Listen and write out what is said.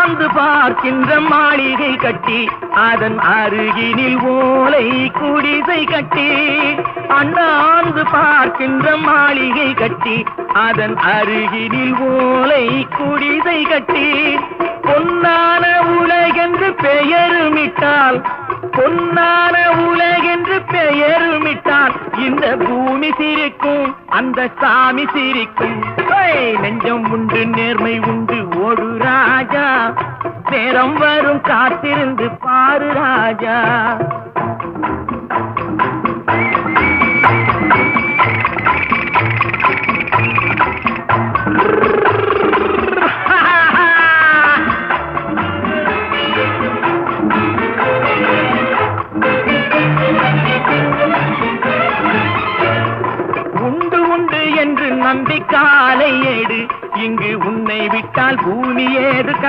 அண்ணாந்து பார்க்கின்ற மாளிகை கட்டி அதன் அருகினில் ஓலை குடிசை கட்டி அண்ணாந்து பார்க்கின்ற மாளிகை கட்டி அதன் அருகினில் ஓலை குடிசை கட்டி பொன்னான உலகென்று பெயருமிட்டால் பொன்னான உலகென்று பெயருமிட்டால் இந்த பூமி சிரிக்கும் அந்த சாமி சிரிக்கும் நெஞ்சம் உண்டு நேர்மை உண்டு ஓடு ராஜா நேரம் வரும் காத்திருந்து பாரு ராஜா நம்பிக்காலை ஏடு இங்கு உன்னை விட்டால் பூமி ஏது